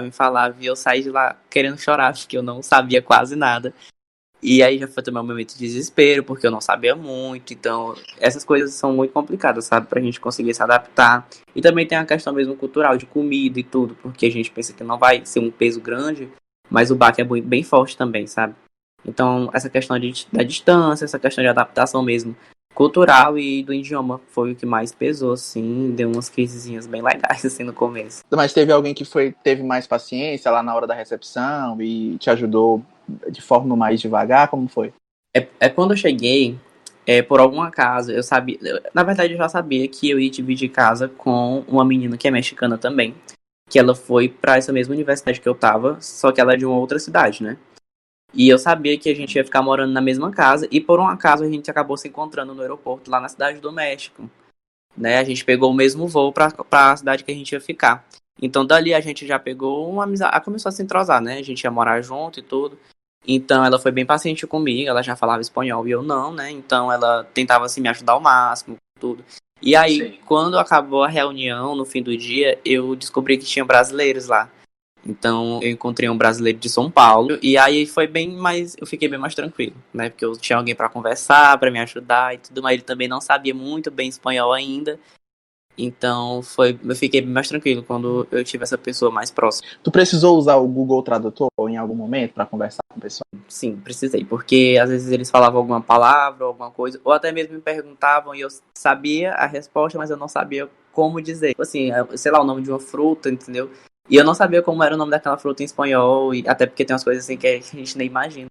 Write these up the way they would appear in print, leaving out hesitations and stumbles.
me falava e eu saí de lá querendo chorar, porque eu não sabia quase nada. E aí já foi também um momento de desespero, porque eu não sabia muito. Então, essas coisas são muito complicadas, sabe? Pra gente conseguir se adaptar. E também tem a questão mesmo cultural, de comida e tudo, porque a gente pensa que não vai ser um peso grande, mas o baque é bem forte também, sabe? Então, essa questão da distância, essa questão de adaptação mesmo cultural e do idioma foi o que mais pesou, assim. Deu umas crisezinhas bem legais, assim, no começo. Mas teve alguém que teve mais paciência lá na hora da recepção e te ajudou de forma mais devagar? Como foi? Quando eu cheguei, por algum acaso, eu sabia. Na verdade, eu já sabia que eu ia dividir casa com uma menina que é mexicana também. Que ela foi pra essa mesma universidade que eu tava, só que ela é de uma outra cidade, né? E eu sabia que a gente ia ficar morando na mesma casa, e por um acaso a gente acabou se encontrando no aeroporto lá na cidade do México, né? A gente pegou o mesmo voo pra cidade que a gente ia ficar. Então dali a gente já pegou uma amizade, começou a se entrosar, né? A gente ia morar junto e tudo. Então ela foi bem paciente comigo, ela já falava espanhol e eu não, né? Então ela tentava assim me ajudar ao máximo, tudo. E aí, Sim. quando acabou a reunião, no fim do dia, eu descobri que tinha brasileiros lá. Então eu encontrei um brasileiro de São Paulo e aí foi bem mais, eu fiquei bem mais tranquilo, né? Porque eu tinha alguém pra conversar, pra me ajudar e tudo, mas ele também não sabia muito bem espanhol ainda. Então eu fiquei bem mais tranquilo quando eu tive essa pessoa mais próxima. Tu precisou usar o Google Tradutor em algum momento para conversar com o pessoal? Sim, precisei, porque às vezes eles falavam alguma palavra, alguma coisa, ou até mesmo me perguntavam e eu sabia a resposta, mas eu não sabia como dizer. Tipo assim, sei lá, o nome de uma fruta, entendeu? E eu não sabia como era o nome daquela fruta em espanhol, e até porque tem umas coisas assim que a gente nem imagina.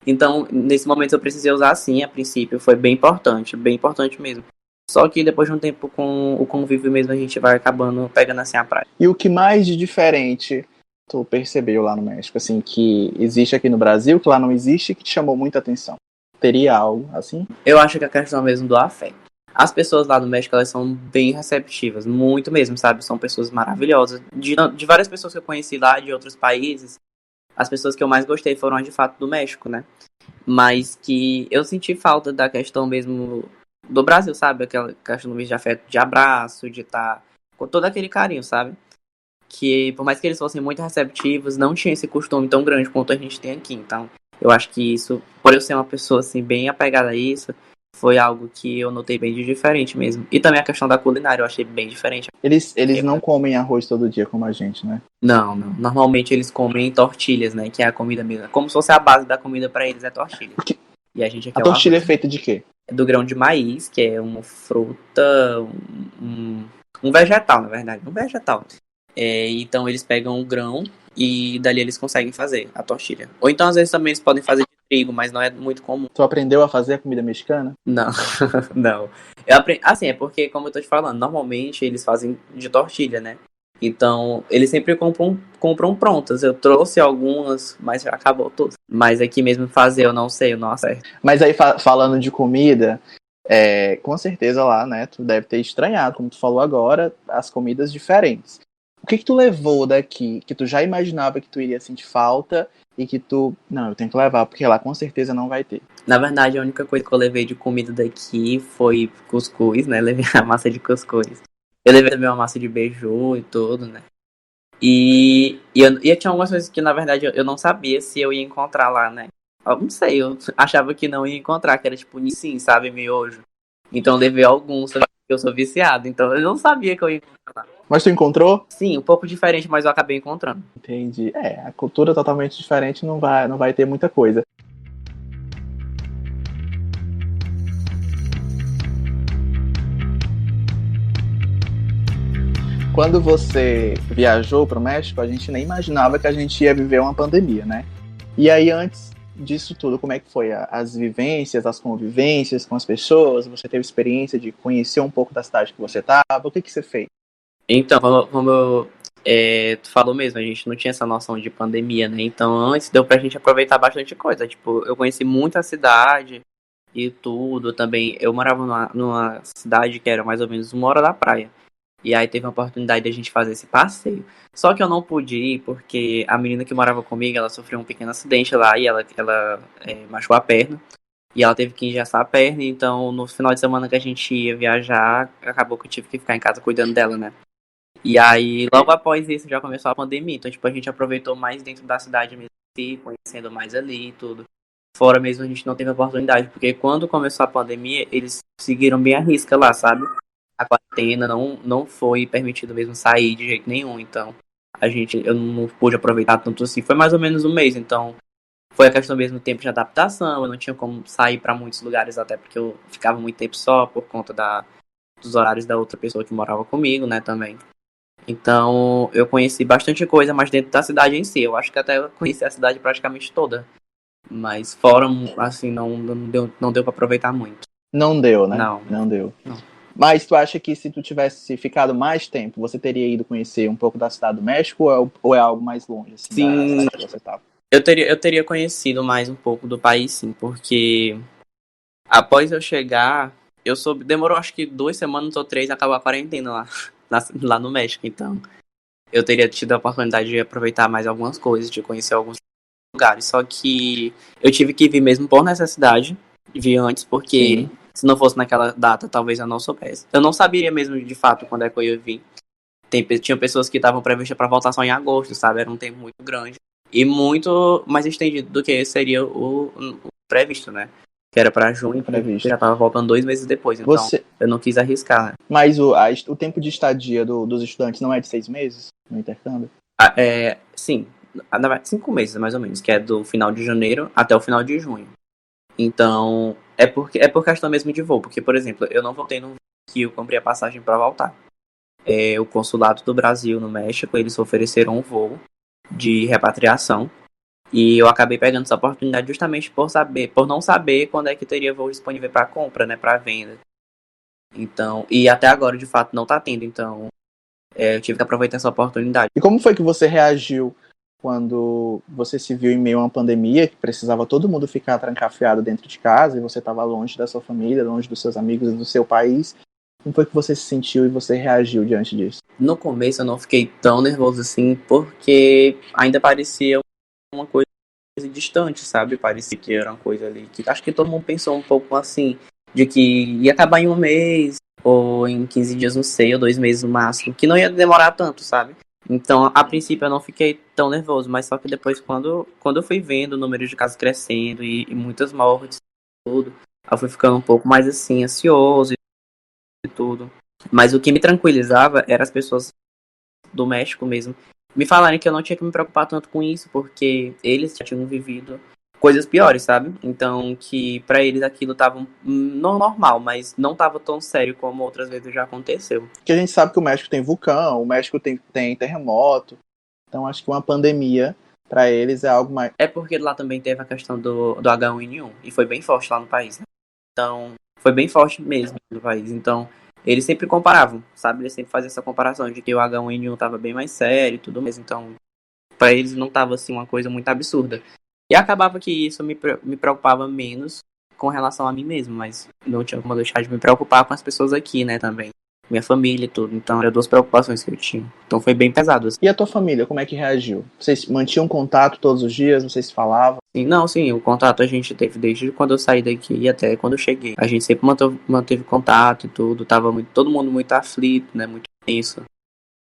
Então, nesse momento eu precisei usar assim, a princípio, foi bem importante mesmo. Só que depois de um tempo com o convívio mesmo, a gente vai acabando pegando assim a prática. E o que mais de diferente tu percebeu lá no México, assim, que existe aqui no Brasil, que lá não existe, que te chamou muita atenção? Teria algo assim? Eu acho que a questão mesmo do afeto. As pessoas lá do México, elas são bem receptivas, muito mesmo, sabe? São pessoas maravilhosas. De várias pessoas que eu conheci lá, de outros países, as pessoas que eu mais gostei foram as de fato do México, né? Mas que eu senti falta da questão mesmo do Brasil, sabe? Aquela questão mesmo de afeto, de abraço, de estar com todo aquele carinho, sabe? Que por mais que eles fossem muito receptivos, não tinha esse costume tão grande quanto a gente tem aqui. Então, eu acho que isso, por eu ser uma pessoa assim bem apegada a isso, foi algo que eu notei bem de diferente mesmo. E também a questão da culinária eu achei bem diferente. Eles não comem arroz todo dia como a gente, né? Não, não. Normalmente eles comem tortilhas, né? Que é a comida mesmo. Como se fosse a base da comida pra eles é tortilha. E a gente aqui A é o tortilha é arroz. feita de quê? É do grão de maíz, que é uma fruta, um vegetal, na verdade. Um vegetal. Então eles pegam o grão e dali eles conseguem fazer a tortilha. Ou então às vezes também eles podem fazer de trigo, mas não é muito comum. Tu aprendeu a fazer a comida mexicana? Não, não. Eu aprendi, assim, é porque, como eu tô te falando, normalmente eles fazem de tortilha, né? Então, eles sempre compram prontas. Eu trouxe algumas, mas já acabou tudo. Mas aqui mesmo fazer eu não sei, eu não acerto. Mas aí, falando de comida, com certeza lá, né, tu deve ter estranhado, como tu falou agora, as comidas diferentes. O que tu levou daqui, que tu já imaginava que tu iria sentir falta e que tu, não, eu tenho que levar, porque lá com certeza não vai ter. Na verdade, a única coisa que eu levei de comida daqui foi cuscuz, né? Levei a massa de cuscuz. Eu levei também uma massa de beiju e tudo, né? E tinha algumas coisas que, na verdade, eu não sabia se eu ia encontrar lá, né? Eu não sei, eu achava que não ia encontrar, que era tipo sim, sabe, miojo. Então eu levei alguns, porque eu sou viciado, então eu não sabia que eu ia encontrar. Mas tu encontrou? Sim, um pouco diferente, mas eu acabei encontrando. Entendi. A cultura totalmente diferente não vai ter muita coisa. Quando você viajou para o México, a gente nem imaginava que a gente ia viver uma pandemia, né? E aí, antes disso tudo, como é que foi as vivências, as convivências com as pessoas? Você teve experiência de conhecer um pouco da cidade que você estava? O que você fez? Então, tu falou mesmo, a gente não tinha essa noção de pandemia, né? Então, antes deu pra gente aproveitar bastante coisa. Tipo, eu conheci muita cidade e tudo também. Eu morava numa cidade que era mais ou menos 1 hora da praia. E aí teve a oportunidade de a gente fazer esse passeio. Só que eu não pude ir porque a menina que morava comigo, ela sofreu um pequeno acidente lá e ela machucou a perna. E ela teve que engessar a perna, então no final de semana que a gente ia viajar, acabou que eu tive que ficar em casa cuidando dela, né? E aí, logo após isso, já começou a pandemia. Então, tipo, a gente aproveitou mais dentro da cidade mesmo, se conhecendo mais ali e tudo. Fora mesmo, a gente não teve oportunidade, porque quando começou a pandemia, eles seguiram bem a risca lá, sabe? A quarentena não foi permitido mesmo sair de jeito nenhum. Então, eu não pude aproveitar tanto assim. Foi mais ou menos um mês, então foi a questão mesmo do tempo de adaptação. Eu não tinha como sair para muitos lugares, até porque eu ficava muito tempo só por conta dos horários da outra pessoa que morava comigo, né, também. Então, eu conheci bastante coisa, mas dentro da cidade em si. Eu acho que até eu conheci a cidade praticamente toda. Mas fora, assim, não deu para aproveitar muito. Não deu, né? Não. Não deu. Não. Mas tu acha que se tu tivesse ficado mais tempo, você teria ido conhecer um pouco da cidade do México ou é algo mais longe, assim, da Sim, cidade que você estava? eu teria conhecido mais um pouco do país, sim, porque após eu chegar, demorou acho que 2 semanas ou 3 acabar a quarentena lá no México, então eu teria tido a oportunidade de aproveitar mais algumas coisas, de conhecer alguns lugares, só que eu tive que vir mesmo por necessidade, vir antes, porque Sim. se não fosse naquela data, talvez eu não soubesse. Eu não saberia mesmo de fato quando é que eu ia vir. Tinha pessoas que estavam previstas para voltar só em agosto, sabe? Era um tempo muito grande. E muito mais estendido do que seria o previsto, né? Que era para junho, que já tava voltando 2 meses depois. Então, eu não quis arriscar, né? Mas o tempo de estadia dos estudantes não é de 6 meses no intercâmbio? Sim, 5 meses mais ou menos, que é do final de janeiro até o final de junho. Então, é por questão mesmo de voo. Porque, por exemplo, eu não voltei no que eu comprei a passagem para voltar. O consulado do Brasil no México, eles ofereceram um voo de repatriação. E eu acabei pegando essa oportunidade justamente por não saber quando é que teria voo disponível para compra, né, para venda. Então, e até agora de fato não tá tendo, então eu tive que aproveitar essa oportunidade. E como foi que você reagiu quando você se viu em meio a uma pandemia, que precisava todo mundo ficar trancafiado dentro de casa e você estava longe da sua família, longe dos seus amigos e do seu país? Como foi que você se sentiu e você reagiu diante disso? No começo eu não fiquei tão nervoso assim, porque ainda parecia uma coisa distante, sabe? Parecia que era uma coisa ali que acho que todo mundo pensou um pouco assim, de que ia acabar em um mês, ou em 15 dias, não sei, ou 2 meses no máximo, que não ia demorar tanto, sabe? Então, a princípio eu não fiquei tão nervoso, mas só que depois, quando eu fui vendo o número de casos crescendo e muitas mortes e tudo, eu fui ficando um pouco mais assim, ansioso e tudo. Mas o que me tranquilizava eram as pessoas do México mesmo me falarem que eu não tinha que me preocupar tanto com isso, porque eles já tinham vivido coisas piores, sabe? Então, que pra eles aquilo tava não normal, mas não tava tão sério como outras vezes já aconteceu. Porque a gente sabe que o México tem vulcão, o México tem terremoto, então acho que uma pandemia para eles é algo mais... É porque lá também teve a questão do H1N1, e foi bem forte lá no país, né? Então, foi bem forte mesmo no país. Então, eles sempre comparavam, sabe? Eles sempre faziam essa comparação de que o H1N1 tava bem mais sério e tudo mais. Então, pra eles não tava assim uma coisa muito absurda. E acabava que isso me preocupava menos com relação a mim mesmo, mas não tinha como deixar de me preocupar com as pessoas aqui, né, também. Minha família e tudo. Então, eram duas preocupações que eu tinha. Então, foi bem pesado, assim. E a tua família, como é que reagiu? Vocês mantinham contato todos os dias? Vocês falavam? Sim, o contato a gente teve desde quando eu saí daqui até quando eu cheguei. A gente sempre manteve contato e tudo. Tava todo mundo muito aflito, né, muito tenso.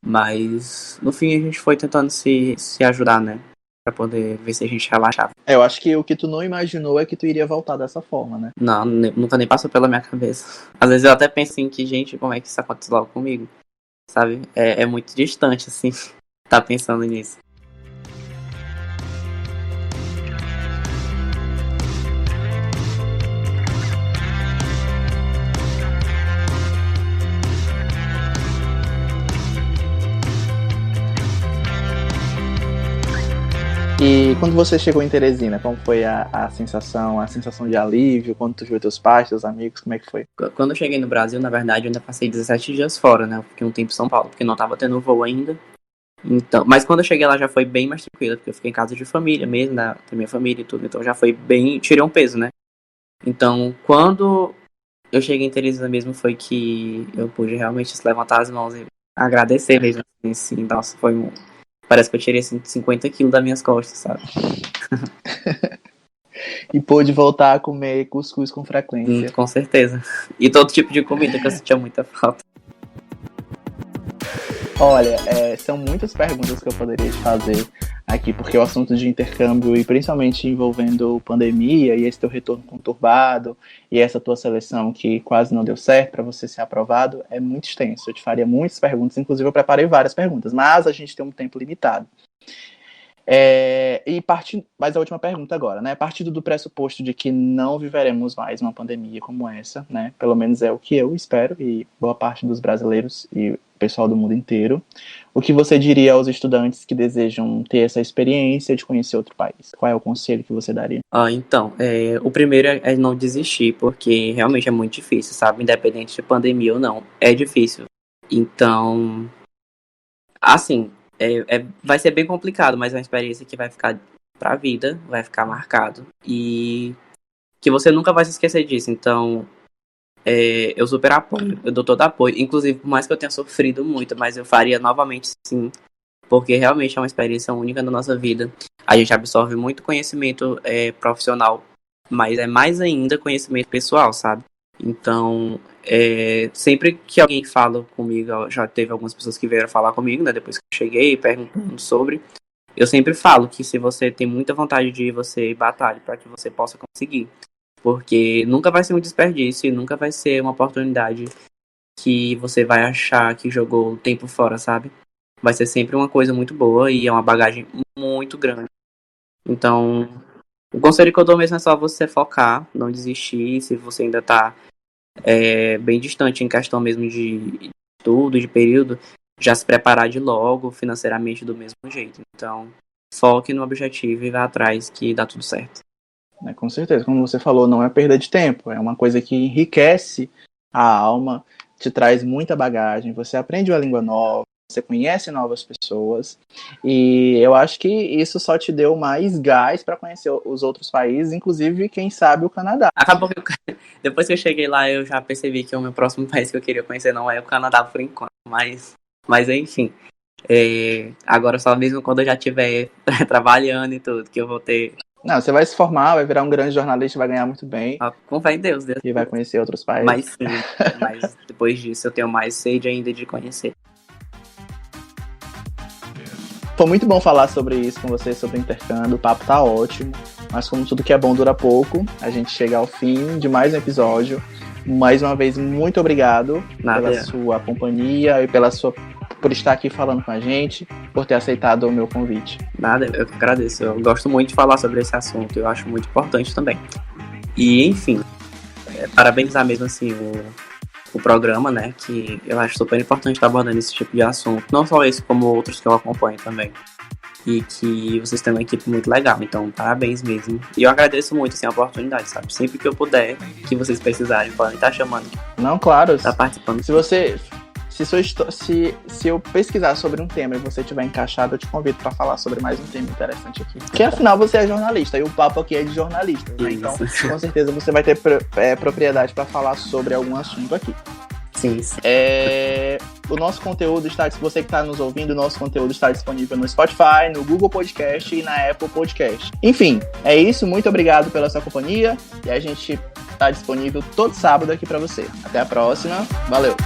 Mas, no fim, a gente foi tentando se ajudar, né? Pra poder ver se a gente relaxava. Eu acho que o que tu não imaginou é que tu iria voltar dessa forma, né? Não, nunca nem passou pela minha cabeça. Às vezes eu até penso assim que, gente, como é que isso aconteceu logo comigo? Sabe? É muito distante, assim, tá pensando nisso. E quando você chegou em Teresina, como foi a sensação de alívio? Quando tu viu teus pais, teus amigos, como é que foi? Quando eu cheguei no Brasil, na verdade, eu ainda passei 17 dias fora, né? Eu fiquei um tempo em São Paulo, porque não tava tendo voo ainda. Então, mas quando eu cheguei lá já foi bem mais tranquilo, porque eu fiquei em casa de família mesmo, né? Tem minha família e tudo, então já foi bem, tirei um peso, né? Então, quando eu cheguei em Teresina mesmo, foi que eu pude realmente levantar as mãos e agradecer mesmo, assim, nossa, parece que eu tirei assim, 50 quilos das minhas costas, sabe? E pôde voltar a comer cuscuz com frequência. Com certeza. E todo tipo de comida que eu sentia muita falta. Olha, são muitas perguntas que eu poderia te fazer aqui, porque o assunto de intercâmbio, e principalmente envolvendo pandemia e esse teu retorno conturbado, e essa tua seleção que quase não deu certo para você ser aprovado, é muito extenso. Eu te faria muitas perguntas, inclusive eu preparei várias perguntas, mas a gente tem um tempo limitado. Mas a última pergunta agora, né? Partindo do pressuposto de que não viveremos mais uma pandemia como essa, né? Pelo menos é o que eu espero, e boa parte dos brasileiros e o pessoal do mundo inteiro. O que você diria aos estudantes que desejam ter essa experiência de conhecer outro país? Qual é o conselho que você daria? Então, o primeiro é não desistir, porque realmente é muito difícil, sabe? Independente de pandemia ou não, é difícil. Então, assim, vai ser bem complicado, mas é uma experiência que vai ficar pra vida, vai ficar marcado. E que você nunca vai se esquecer disso. Então, eu super apoio, eu dou todo apoio. Inclusive, por mais que eu tenha sofrido muito, mas eu faria novamente sim, porque realmente é uma experiência única na nossa vida. A gente absorve muito conhecimento profissional, mas é mais ainda conhecimento pessoal, sabe? Então, sempre que alguém fala comigo, já teve algumas pessoas que vieram falar comigo, né, depois que eu cheguei, perguntando sobre, eu sempre falo que se você tem muita vontade de ir, você batalhe para que você possa conseguir. Porque nunca vai ser um desperdício e nunca vai ser uma oportunidade que você vai achar que jogou o tempo fora, sabe? Vai ser sempre uma coisa muito boa e é uma bagagem muito grande. Então, o conselho que eu dou mesmo é só você focar, não desistir. Se você ainda tá bem distante em questão mesmo de estudo, de período, já se preparar de logo, financeiramente do mesmo jeito. Então, foque no objetivo e vá atrás que dá tudo certo. Com certeza, como você falou, não é perda de tempo, é uma coisa que enriquece a alma, te traz muita bagagem, você aprende uma língua nova, você conhece novas pessoas, e eu acho que isso só te deu mais gás para conhecer os outros países, inclusive, quem sabe, o Canadá. Acabou que depois que eu cheguei lá, eu já percebi que o meu próximo país que eu queria conhecer não é o Canadá por enquanto, mas enfim. Agora só mesmo quando eu já estiver trabalhando e tudo, que eu vou ter... Não, você vai se formar, vai virar um grande jornalista, vai ganhar muito bem. Com fé em Deus. E vai conhecer outros países. Mas sim, mas depois disso eu tenho mais sede ainda de conhecer. Foi muito bom falar sobre isso com você, sobre intercâmbio, o papo tá ótimo, mas como tudo que é bom dura pouco, a gente chega ao fim de mais um episódio. Mais uma vez, muito obrigado pela sua companhia e por estar aqui falando com a gente, por ter aceitado o meu convite. Nada, eu que agradeço. Eu gosto muito de falar sobre esse assunto, eu acho muito importante também. E, enfim, parabenizar mesmo assim o programa, né, que eu acho super importante estar abordando esse tipo de assunto, não só esse, como outros que eu acompanho também. E que vocês têm uma equipe muito legal, então parabéns mesmo. E eu agradeço muito assim, a oportunidade, sabe? Sempre que eu puder, que vocês precisarem, podem estar chamando. Não, claro. Tá participando. Se eu pesquisar sobre um tema e você tiver encaixado, eu te convido para falar sobre mais um tema interessante aqui. Porque afinal você é jornalista e o papo aqui é de jornalista, né? Então, com certeza você vai ter propriedade para falar sobre algum assunto aqui. Sim. O nosso conteúdo está, se você que está nos ouvindo, o nosso conteúdo está disponível no Spotify, no Google Podcast e na Apple Podcast. Enfim, é isso. Muito obrigado pela sua companhia e a gente está disponível todo sábado aqui para você. Até a próxima. Valeu!